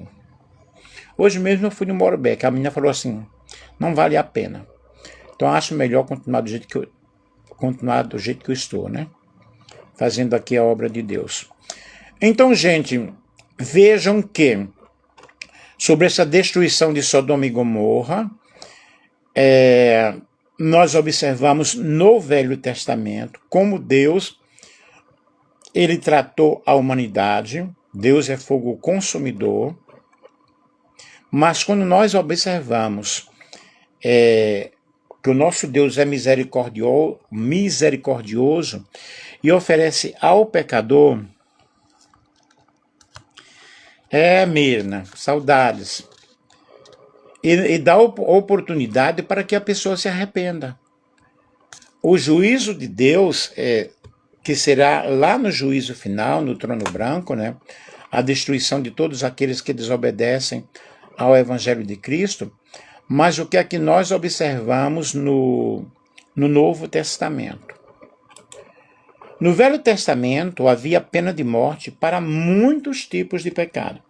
hoje mesmo eu fui no Morbeck, a menina falou assim, não vale a pena. Então acho melhor continuar do jeito que eu estou, né? Fazendo aqui a obra de Deus. Então, gente, vejam que sobre essa destruição de Sodoma e Gomorra, nós observamos no Velho Testamento como Deus, ele tratou a humanidade. Deus é fogo consumidor. Mas quando nós observamos que o nosso Deus é misericordioso e oferece ao pecador, Mirna, saudades, e dá oportunidade para que a pessoa se arrependa. O juízo de Deus, que será lá no juízo final, no trono branco, né, a destruição de todos aqueles que desobedecem ao Evangelho de Cristo, mas o que é que nós observamos no Novo Testamento? No Velho Testamento havia pena de morte para muitos tipos de pecado.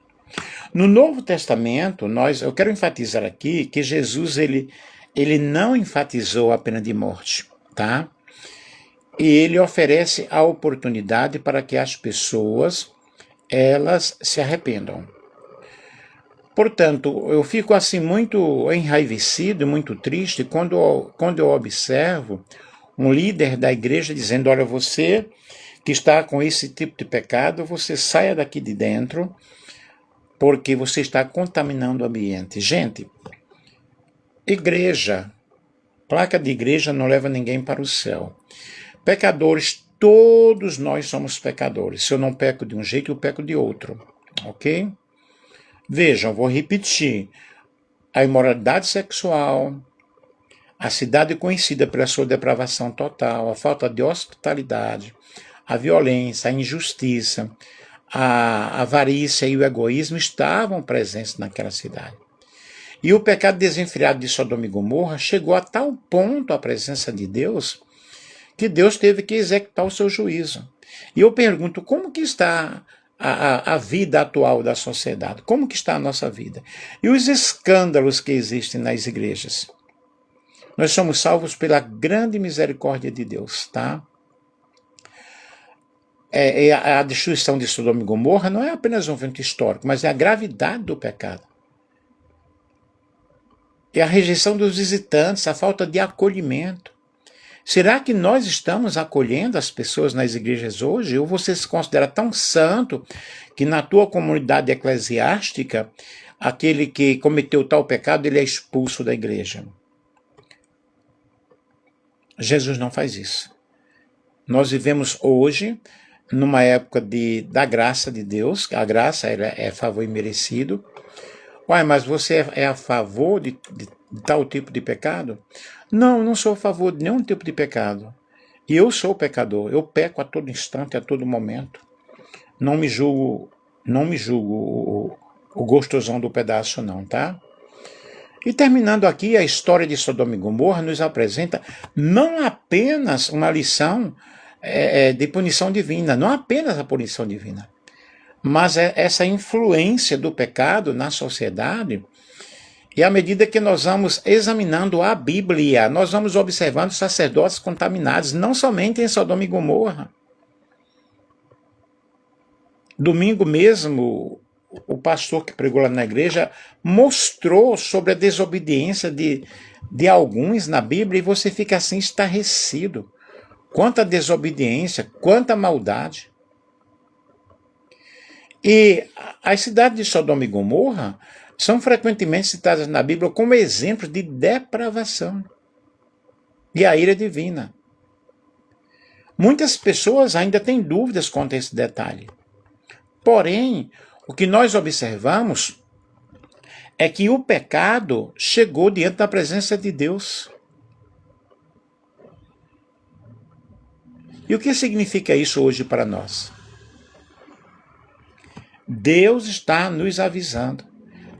No Novo Testamento, eu quero enfatizar aqui que Jesus ele não enfatizou a pena de morte, tá? E ele oferece a oportunidade para que as pessoas elas se arrependam. Portanto, eu fico assim muito enraivecido, muito triste quando eu observo um líder da igreja dizendo, olha, você que está com esse tipo de pecado, você saia daqui de dentro, porque você está contaminando o ambiente. Gente, igreja, placa de igreja não leva ninguém para o céu. Pecadores, todos nós somos pecadores. Se eu não peco de um jeito, eu peco de outro, ok? Vejam, vou repetir. A imoralidade sexual, a cidade conhecida pela sua depravação total, a falta de hospitalidade, a violência, a injustiça, a avarícia e o egoísmo estavam presentes naquela cidade. E o pecado desenfreado de Sodoma e Gomorra chegou a tal ponto à presença de Deus, que Deus teve que executar o seu juízo. E eu pergunto, como que está a vida atual da sociedade? Como que está a nossa vida? E os escândalos que existem nas igrejas? Nós somos salvos pela grande misericórdia de Deus, tá? A destruição de Sodoma e Gomorra não é apenas um evento histórico, mas é a gravidade do pecado. É a rejeição dos visitantes, a falta de acolhimento. Será que nós estamos acolhendo as pessoas nas igrejas hoje? Ou você se considera tão santo que na tua comunidade eclesiástica, aquele que cometeu tal pecado, ele é expulso da igreja? Jesus não faz isso. Nós vivemos hoje numa época da graça de Deus, a graça é favor imerecido. Uai, mas você é a favor de tal tipo de pecado? Não, não sou a favor de nenhum tipo de pecado. E eu sou pecador, eu peco a todo instante, a todo momento. Não me julgo o gostosão do pedaço não, tá? E terminando aqui, a história de Sodoma e Gomorra nos apresenta não apenas uma lição de punição divina, não apenas a punição divina, mas essa influência do pecado na sociedade. E à medida que nós vamos examinando a Bíblia, nós vamos observando sacerdotes contaminados, não somente em Sodoma e Gomorra. Domingo mesmo, o pastor que pregou lá na igreja mostrou sobre a desobediência de alguns na Bíblia, e você fica assim estarrecido. Quanta desobediência, quanta maldade. E as cidades de Sodoma e Gomorra são frequentemente citadas na Bíblia como exemplos de depravação. e a ira divina. Muitas pessoas ainda têm dúvidas quanto a esse detalhe. Porém, o que nós observamos é que o pecado chegou diante da presença de Deus. E o que significa isso hoje para nós? Deus está nos avisando.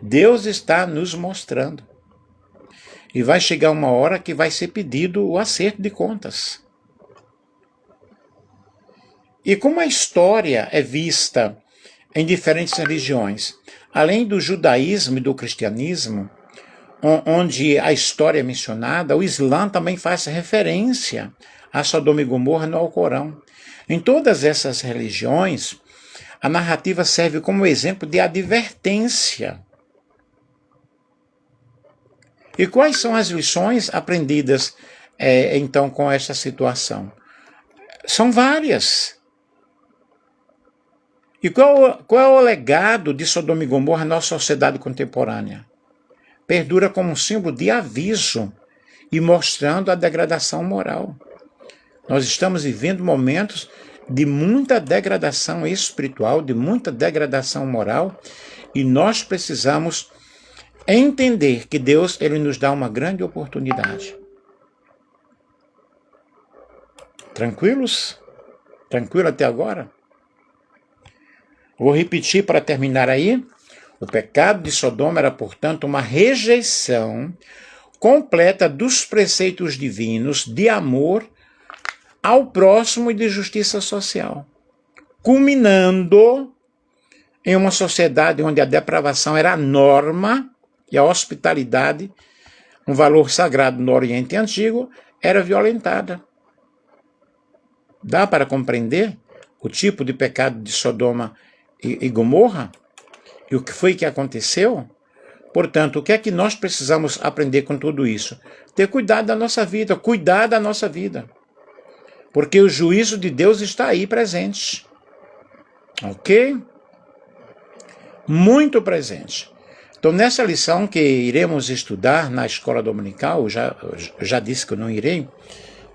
Deus está nos mostrando. E vai chegar uma hora que vai ser pedido o acerto de contas. E como a história é vista em diferentes religiões, além do judaísmo e do cristianismo, onde a história é mencionada, o Islã também faz referência a Sodoma e Gomorra no Alcorão. Em todas essas religiões, a narrativa serve como exemplo de advertência. E quais são as lições aprendidas, então, com esta situação? São várias. E qual é o legado de Sodoma e Gomorra na nossa sociedade contemporânea? Perdura como um símbolo de aviso e mostrando a degradação moral. Nós estamos vivendo momentos de muita degradação espiritual, de muita degradação moral, e nós precisamos entender que Deus, ele nos dá uma grande oportunidade. Tranquilos? Tranquilo até agora? Vou repetir para terminar aí. O pecado de Sodoma era, portanto, uma rejeição completa dos preceitos divinos de amor ao próximo e de justiça social, culminando em uma sociedade onde a depravação era a norma e a hospitalidade, um valor sagrado no Oriente Antigo, era violentada. Dá para compreender o tipo de pecado de Sodoma e Gomorra? E o que foi que aconteceu? Portanto, o que é que nós precisamos aprender com tudo isso? Ter cuidado da nossa vida, cuidar da nossa vida. Porque o juízo de Deus está aí presente. Ok? Muito presente. Então, nessa lição que iremos estudar na escola dominical, eu já disse que eu não irei,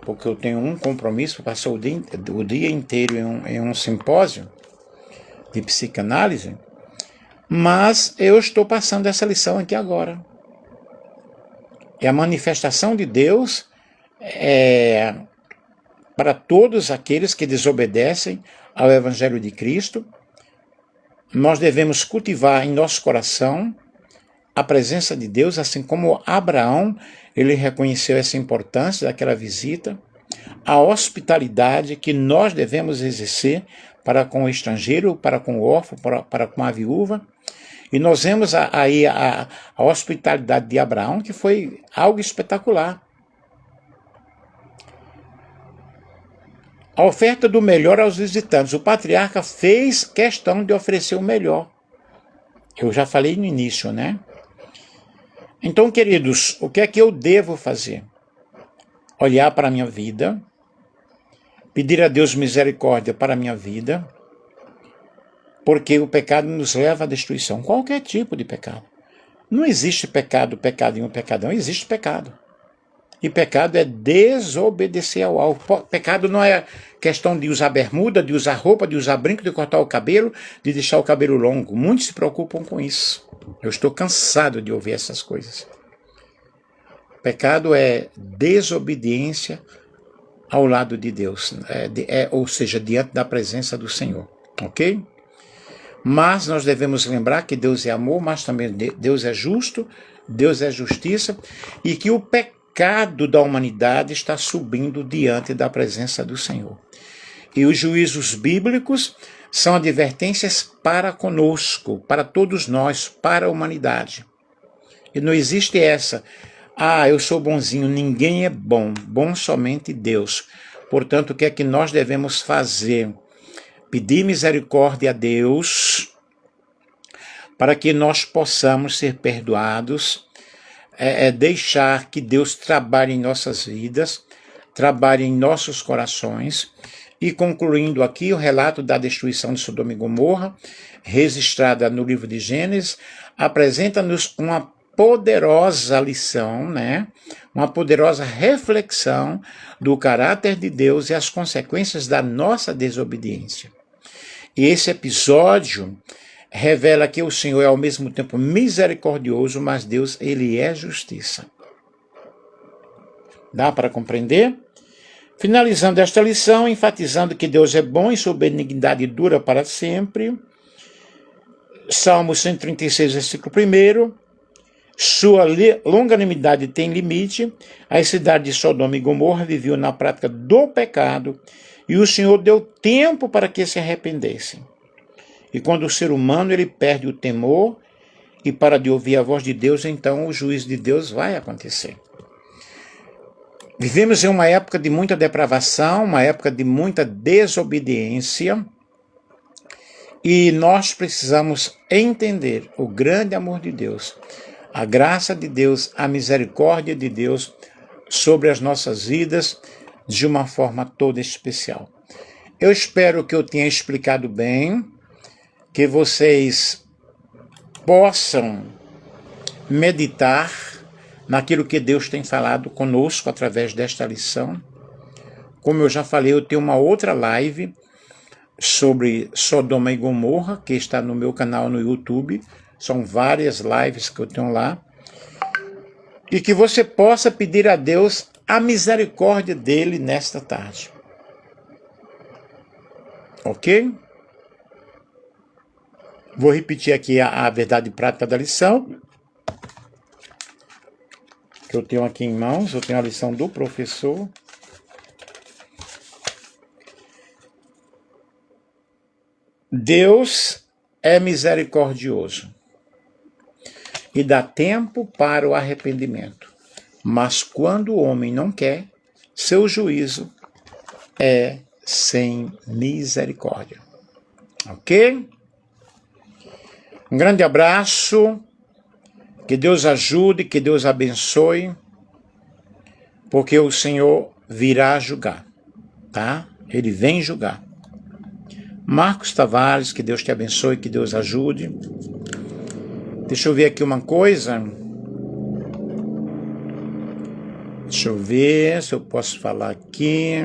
porque eu tenho um compromisso, passou o dia inteiro em um simpósio de psicanálise, mas eu estou passando essa lição aqui agora. É a manifestação de Deus para todos aqueles que desobedecem ao Evangelho de Cristo. Nós devemos cultivar em nosso coração a presença de Deus, assim como Abraão, ele reconheceu essa importância daquela visita, a hospitalidade que nós devemos exercer para com o estrangeiro, para com o órfão, para com a viúva. E nós vemos aí a hospitalidade de Abraão, que foi algo espetacular. A oferta do melhor aos visitantes. O patriarca fez questão de oferecer o melhor. Eu já falei no início, né? Então, queridos, o que é que eu devo fazer? Olhar para a minha vida, pedir a Deus misericórdia para a minha vida, porque o pecado nos leva à destruição. Qualquer tipo de pecado. Não existe pecadinho, pecadão. Existe pecado. E pecado é desobedecer ao alvo. Pecado não é questão de usar bermuda, de usar roupa, de usar brinco, de cortar o cabelo, de deixar o cabelo longo. Muitos se preocupam com isso. Eu estou cansado de ouvir essas coisas. Pecado é desobediência ao lado de Deus, ou seja, diante da presença do Senhor, ok? Mas nós devemos lembrar que Deus é amor, mas também Deus é justo, Deus é justiça, e que o pecado da humanidade está subindo diante da presença do Senhor. E os juízos bíblicos são advertências para conosco, para todos nós, para a humanidade. E não existe essa, eu sou bonzinho, ninguém é bom, bom somente Deus. Portanto, o que é que nós devemos fazer? Pedir misericórdia a Deus para que nós possamos ser perdoados, deixar que Deus trabalhe em nossas vidas, trabalhe em nossos corações. E concluindo aqui o relato da destruição de Sodoma e Gomorra, registrada no livro de Gênesis, apresenta-nos uma poderosa lição, né? Uma poderosa reflexão do caráter de Deus e as consequências da nossa desobediência. E esse episódio revela que o Senhor é ao mesmo tempo misericordioso, mas Deus, ele é justiça. Dá para compreender? Finalizando esta lição, enfatizando que Deus é bom e sua benignidade dura para sempre. Salmo 136, versículo 1. Sua longanimidade tem limite. A cidade de Sodoma e Gomorra viveu na prática do pecado e o Senhor deu tempo para que se arrependessem. E quando o ser humano ele perde o temor e para de ouvir a voz de Deus, então o juízo de Deus vai acontecer. Vivemos em uma época de muita depravação, uma época de muita desobediência, e nós precisamos entender o grande amor de Deus, a graça de Deus, a misericórdia de Deus sobre as nossas vidas de uma forma toda especial. Eu espero que eu tenha explicado bem, que vocês possam meditar naquilo que Deus tem falado conosco através desta lição. Como eu já falei, eu tenho uma outra live sobre Sodoma e Gomorra, que está no meu canal no YouTube. São várias lives que eu tenho lá. E que você possa pedir a Deus a misericórdia dele nesta tarde. Ok? Vou repetir aqui a verdade prática da lição, que eu tenho aqui em mãos. Eu tenho a lição do professor. Deus é misericordioso e dá tempo para o arrependimento. Mas quando o homem não quer, seu juízo é sem misericórdia. Ok? Um grande abraço, que Deus ajude, que Deus abençoe, porque o Senhor virá julgar, tá? Ele vem julgar. Marcos Tavares, que Deus te abençoe, que Deus ajude. Deixa eu ver aqui uma coisa. Deixa eu ver se eu posso falar aqui.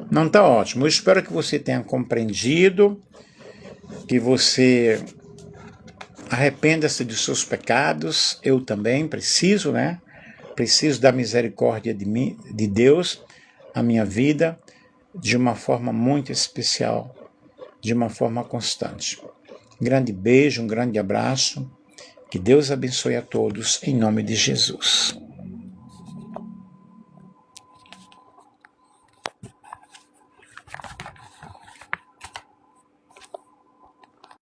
Não, tá ótimo. Eu espero que você tenha compreendido, que você arrependa-se de seus pecados. Eu também preciso, né? Preciso da misericórdia de Deus na minha vida, de uma forma muito especial, de uma forma constante. Um grande beijo, um grande abraço. Que Deus abençoe a todos, em nome de Jesus.